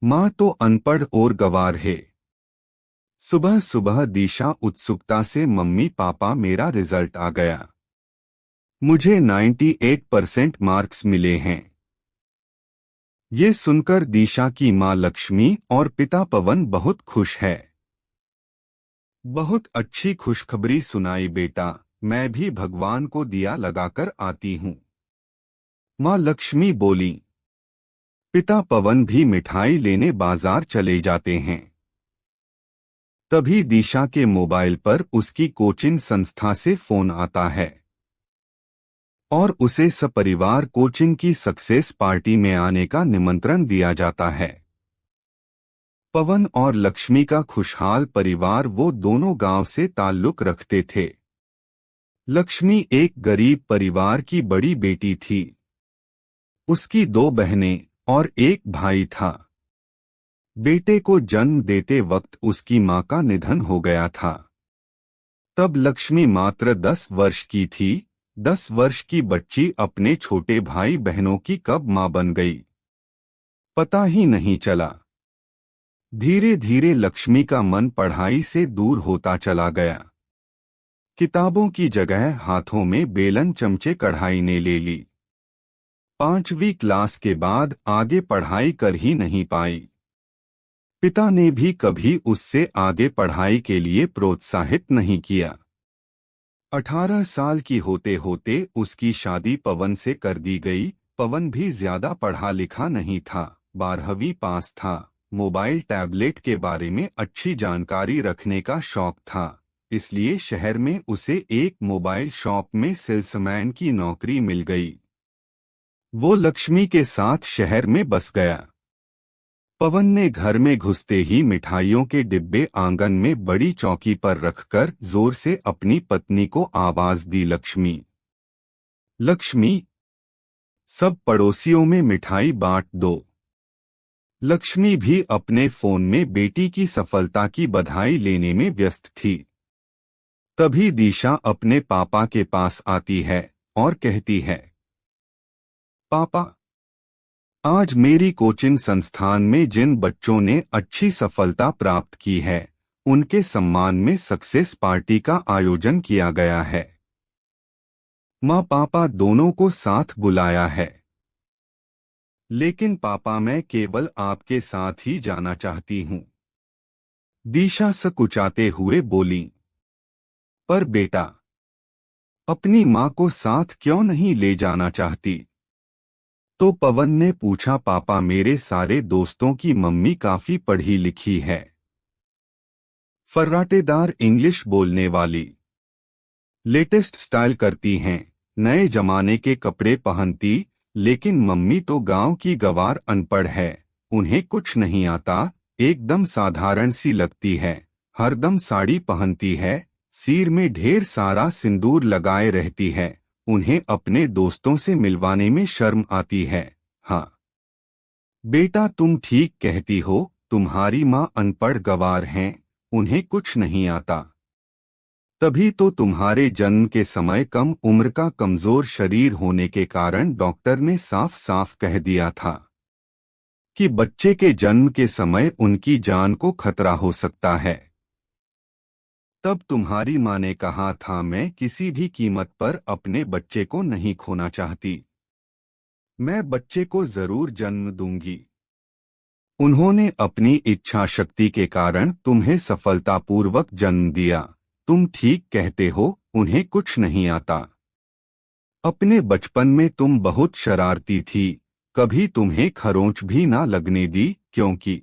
माँ तो अनपढ़ और गंवार है। सुबह सुबह दिशा उत्सुकता से मम्मी पापा मेरा रिजल्ट आ गया। मुझे 98% मार्क्स मिले हैं। ये सुनकर दिशा की माँ लक्ष्मी और पिता पवन बहुत खुश है। बहुत अच्छी खुशखबरी सुनाई बेटा, मैं भी भगवान को दिया लगाकर आती हूँ। माँ लक्ष्मी बोली। पिता पवन भी मिठाई लेने बाजार चले जाते हैं। तभी दिशा के मोबाइल पर उसकी कोचिंग संस्था से फोन आता है और उसे सपरिवार कोचिंग की सक्सेस पार्टी में आने का निमंत्रण दिया जाता है। पवन और लक्ष्मी का खुशहाल परिवार वो दोनों गांव से ताल्लुक रखते थे। लक्ष्मी एक गरीब परिवार की बड़ी बेटी थी। उसकी 2 बहनें और एक भाई था। बेटे को जन्म देते वक्त उसकी मां का निधन हो गया था। तब लक्ष्मी मात्र 10 वर्ष की थी। 10 वर्ष की बच्ची अपने छोटे भाई बहनों की कब मां बन गई, पता ही नहीं चला। धीरे धीरे लक्ष्मी का मन पढ़ाई से दूर होता चला गया। किताबों की जगह हाथों में बेलन चमचे कढ़ाई ने ले ली। 5वीं क्लास के बाद आगे पढ़ाई कर ही नहीं पाई। पिता ने भी कभी उससे आगे पढ़ाई के लिए प्रोत्साहित नहीं किया। 18 साल की होते होते उसकी शादी पवन से कर दी गई। पवन भी ज्यादा पढ़ा लिखा नहीं था, 12वीं पास था। मोबाइल टैबलेट के बारे में अच्छी जानकारी रखने का शौक था, इसलिए शहर में उसे एक मोबाइल शॉप में सेल्समैन की नौकरी मिल गई। वो लक्ष्मी के साथ शहर में बस गया। पवन ने घर में घुसते ही मिठाइयों के डिब्बे आंगन में बड़ी चौकी पर रखकर जोर से अपनी पत्नी को आवाज दी, लक्ष्मी, लक्ष्मी, सब पड़ोसियों में मिठाई बांट दो। लक्ष्मी भी अपने फोन में बेटी की सफलता की बधाई लेने में व्यस्त थी। तभी दिशा अपने पापा के पास आती है और कहती है, पापा, आज मेरी कोचिंग संस्थान में जिन बच्चों ने अच्छी सफलता प्राप्त की है, उनके सम्मान में सक्सेस पार्टी का आयोजन किया गया है। माँ पापा दोनों को साथ बुलाया है। लेकिन पापा, मैं केवल आपके साथ ही जाना चाहती हूँ, दिशा सकुचाते हुए बोली। पर बेटा, अपनी माँ को साथ क्यों नहीं ले जाना चाहती? तो पवन ने पूछा। पापा, मेरे सारे दोस्तों की मम्मी काफी पढ़ी लिखी है, फर्राटेदार इंग्लिश बोलने वाली, लेटेस्ट स्टाइल करती हैं, नए जमाने के कपड़े पहनती, लेकिन मम्मी तो गांव की गंवार अनपढ़ है, उन्हें कुछ नहीं आता, एकदम साधारण सी लगती है, हरदम साड़ी पहनती है, सिर में ढेर सारा सिंदूर लगाए रहती है, उन्हें अपने दोस्तों से मिलवाने में शर्म आती है। हाँ बेटा, तुम ठीक कहती हो, तुम्हारी माँ अनपढ़ गंवार हैं, उन्हें कुछ नहीं आता। तभी तो तुम्हारे जन्म के समय कम उम्र का कमजोर शरीर होने के कारण डॉक्टर ने साफ साफ कह दिया था कि बच्चे के जन्म के समय उनकी जान को खतरा हो सकता है। तब तुम्हारी माँ ने कहा था, मैं किसी भी कीमत पर अपने बच्चे को नहीं खोना चाहती, मैं बच्चे को जरूर जन्म दूंगी। उन्होंने अपनी इच्छा शक्ति के कारण तुम्हें सफलतापूर्वक जन्म दिया। तुम ठीक कहते हो, उन्हें कुछ नहीं आता। अपने बचपन में तुम बहुत शरारती थी, कभी तुम्हें खरोंच भी ना लगने दी, क्योंकि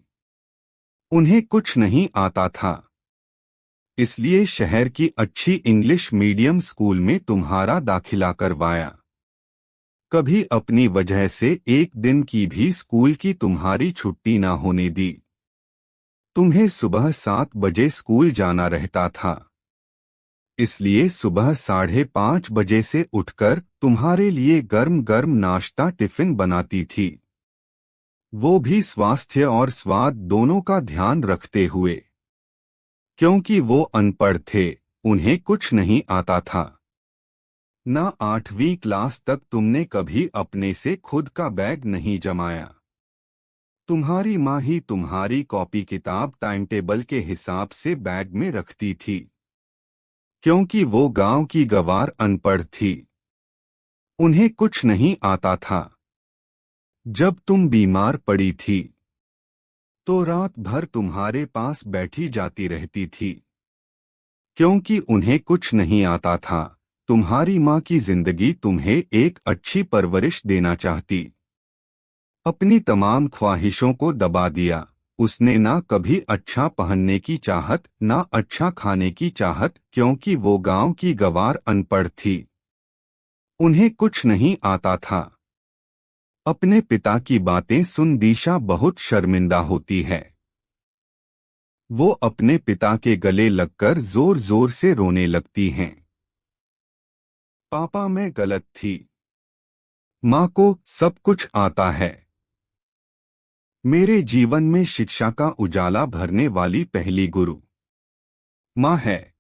उन्हें कुछ नहीं आता था। इसलिए शहर की अच्छी इंग्लिश मीडियम स्कूल में तुम्हारा दाखिला करवाया। कभी अपनी वजह से एक दिन की भी स्कूल की तुम्हारी छुट्टी ना होने दी। तुम्हें सुबह 7 बजे स्कूल जाना रहता था, इसलिए सुबह 5:30 बजे से उठकर तुम्हारे लिए गर्म गर्म नाश्ता टिफिन बनाती थी, वो भी स्वास्थ्य और स्वाद दोनों का ध्यान रखते हुए। क्योंकि वो अनपढ़ थे, उन्हें कुछ नहीं आता था। ना 8वीं क्लास तक तुमने कभी अपने से खुद का बैग नहीं जमाया। तुम्हारी माँ ही तुम्हारी कॉपी किताब टाइम टेबल के हिसाब से बैग में रखती थी, क्योंकि वो गांव की गवार अनपढ़ थी। उन्हें कुछ नहीं आता था। जब तुम बीमार पड़ी थी तो रात भर तुम्हारे पास बैठी जाती रहती थी, क्योंकि उन्हें कुछ नहीं आता था। तुम्हारी माँ की जिंदगी तुम्हें एक अच्छी परवरिश देना चाहती। अपनी तमाम ख्वाहिशों को दबा दिया। उसने ना कभी अच्छा पहनने की चाहत, ना अच्छा खाने की चाहत, क्योंकि वो गांव की गवार अनपढ़ थी। उन्हें कुछ नहीं आता था। अपने पिता की बातें सुन दिशा बहुत शर्मिंदा होती है। वो अपने पिता के गले लगकर जोर जोर से रोने लगती हैं। पापा, मैं गलत थी। माँ को सब कुछ आता है। मेरे जीवन में शिक्षा का उजाला भरने वाली पहली गुरु माँ है।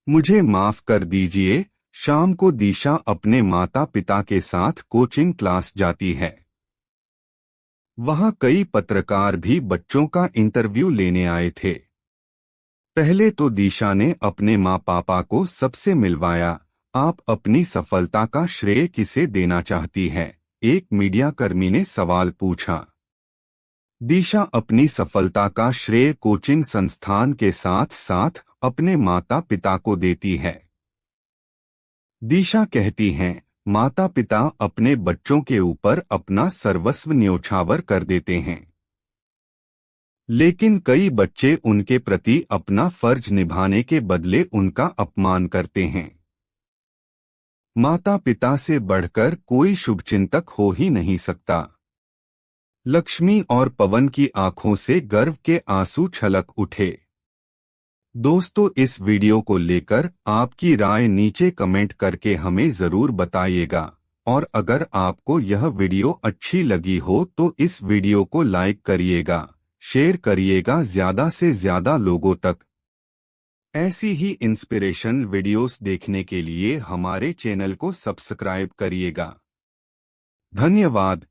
मुझे माफ कर दीजिए। शाम को दिशा अपने माता पिता के साथ कोचिंग क्लास जाती है। वहां कई पत्रकार भी बच्चों का इंटरव्यू लेने आए थे। पहले तो दिशा ने अपने माँ पापा को सबसे मिलवाया। आप अपनी सफलता का श्रेय किसे देना चाहती हैं? एक मीडियाकर्मी ने सवाल पूछा। दिशा अपनी सफलता का श्रेय कोचिंग संस्थान के साथ साथ अपने माता पिता को देती है। दिशा कहती हैं, माता पिता अपने बच्चों के ऊपर अपना सर्वस्व न्योछावर कर देते हैं, लेकिन कई बच्चे उनके प्रति अपना फर्ज निभाने के बदले उनका अपमान करते हैं। माता पिता से बढ़कर कोई शुभचिंतक हो ही नहीं सकता। लक्ष्मी और पवन की आंखों से गर्व के आंसू छलक उठे। दोस्तों, इस वीडियो को लेकर आपकी राय नीचे कमेंट करके हमें जरूर बताइएगा। और अगर आपको यह वीडियो अच्छी लगी हो तो इस वीडियो को लाइक करिएगा, शेयर करिएगा ज्यादा से ज्यादा लोगों तक। ऐसी ही इंस्पिरेशनल वीडियोस देखने के लिए हमारे चैनल को सब्सक्राइब करिएगा। धन्यवाद।